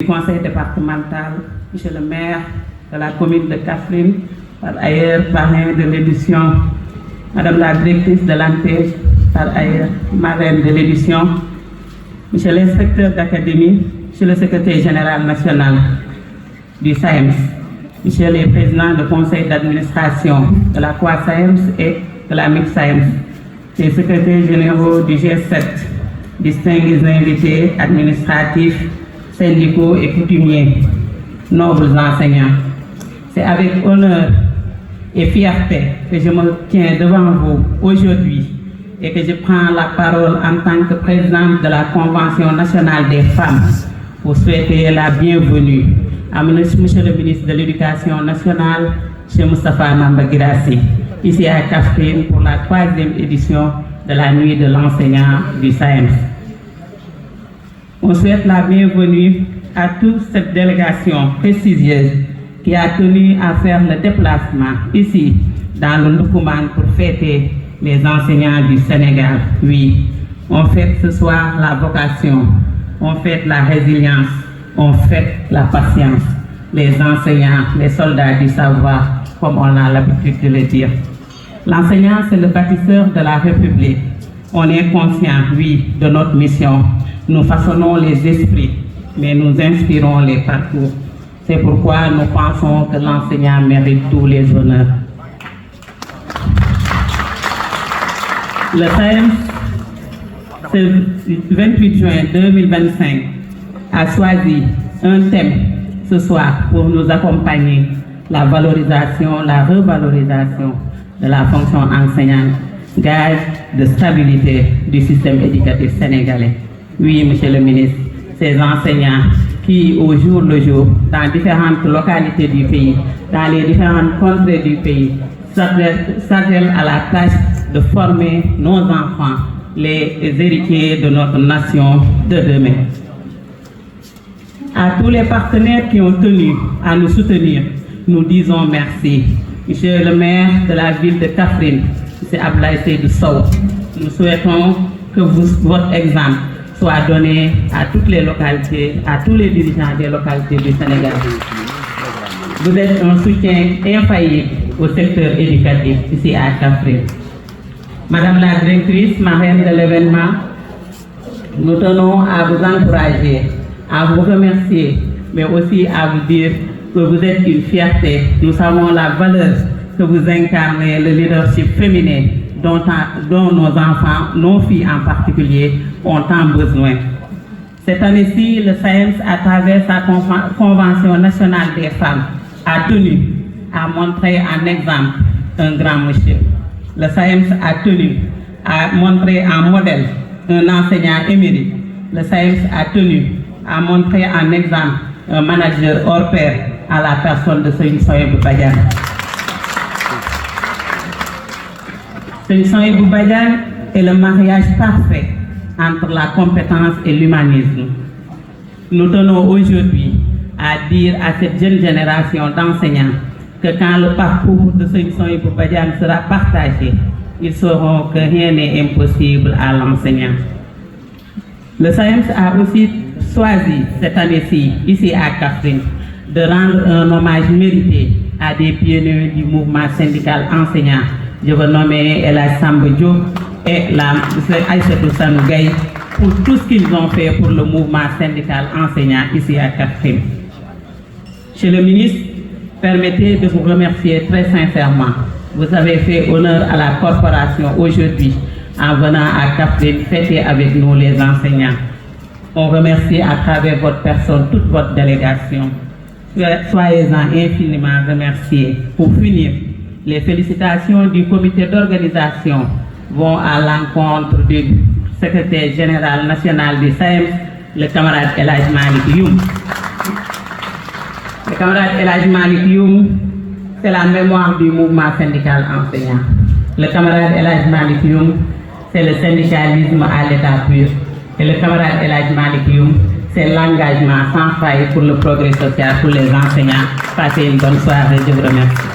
du conseil départemental, monsieur le maire de la commune de Kaffrine, par ailleurs parrain de l'édition, madame la directrice de l'ANPEJ, par ailleurs marraine de l'édition, monsieur l'inspecteur d'académie, monsieur le secrétaire général national du SAEMS, monsieur le président du conseil d'administration de la COASAEMS et de la MIXAEMS, les secrétaires généraux du G7, distingués invités administratifs, syndicaux et coutumiers, nobles enseignants. C'est avec honneur et fierté que je me tiens devant vous aujourd'hui et que je prends la parole en tant que présidente de la Convention nationale des femmes pour souhaiter la bienvenue à monsieur le ministre de l'Éducation nationale, M. Moustapha Mamba Guirassy, ici à Kaffrine pour la 3e édition de la nuit de l'enseignant du SAEMS. On souhaite la bienvenue à toute cette délégation prestigieuse qui a tenu à faire le déplacement ici dans le Ndoukoumane pour fêter les enseignants du Sénégal. Oui, on fête ce soir la vocation, on fête la résilience, on fête la patience. Les enseignants, les soldats du savoir, comme on a l'habitude de le dire. L'enseignant, c'est le bâtisseur de la République. On est conscient, oui, de notre mission. Nous façonnons les esprits, mais nous inspirons les parcours. C'est pourquoi nous pensons que l'enseignant mérite tous les honneurs. Le SAEMS, ce 28 juin 2025, a choisi un thème ce soir pour nous accompagner, la valorisation, la revalorisation de la fonction enseignante, gage de stabilité du système éducatif sénégalais. Oui, monsieur le ministre, ces enseignants qui, au jour le jour, dans différentes localités du pays, dans les différentes contrées du pays, s'attellent à la tâche de former nos enfants, les héritiers de notre nation de demain. À tous les partenaires qui ont tenu à nous soutenir, nous disons merci. Monsieur le maire de la ville de Kaffrine, M. Abdoulaye Seydou Sow, nous souhaitons que votre exemple soit donné à toutes les localités, à tous les dirigeants des localités du Sénégal. Vous êtes un soutien infaillible au secteur éducatif ici à Kaffrine. Madame la directrice, marraine de l'événement, nous tenons à vous encourager, à vous remercier, mais aussi à vous dire que vous êtes une fierté. Nous savons la valeur que vous incarnez, le leadership féminin dont nos enfants, nos filles en particulier, ont tant besoin. Cette année-ci, le SAEMS, à travers sa Convention nationale des femmes, a tenu à montrer en exemple un grand monsieur. Le SAEMS a tenu à montrer en modèle un enseignant émérite. Le SAEMS a tenu à montrer en exemple un manager hors pair à la personne de Serigne Souhaïbou Badiane. Serigne Souhaïbou Badiane est le mariage parfait entre la compétence et l'humanisme. Nous tenons aujourd'hui à dire à cette jeune génération d'enseignants que quand le parcours de Serigne Souhaïbou Badiane sera partagé, ils sauront que rien n'est impossible à l'enseignant. Le SAEMS a aussi choisi cette année-ci, ici à Kaffrine, de rendre un hommage mérité à des pionniers du mouvement syndical enseignant. Je veux nommer Elhadji Samba Diop et la Aïssatou Sanou Gaye pour tout ce qu'ils ont fait pour le mouvement syndical enseignant ici à Kaffrine. Monsieur le ministre, permettez de vous remercier très sincèrement. Vous avez fait honneur à la corporation aujourd'hui en venant à Kaffrine fêter avec nous les enseignants. On remercie à travers votre personne toute votre délégation. Soyez-en infiniment remerciés. Pour finir, les félicitations du comité d'organisation vont à l'encontre du secrétaire général national du SAEMS, le camarade Elhadji Malick Youm. Le camarade Elhadji Malick Youm, c'est la mémoire du mouvement syndical enseignant. Le camarade Elhadji Malick Youm, c'est le syndicalisme à l'état pur. Et le camarade Elhadji Malick Youm, c'est l'engagement sans faille pour le progrès social pour les enseignants. Passez une bonne soirée, je vous remercie.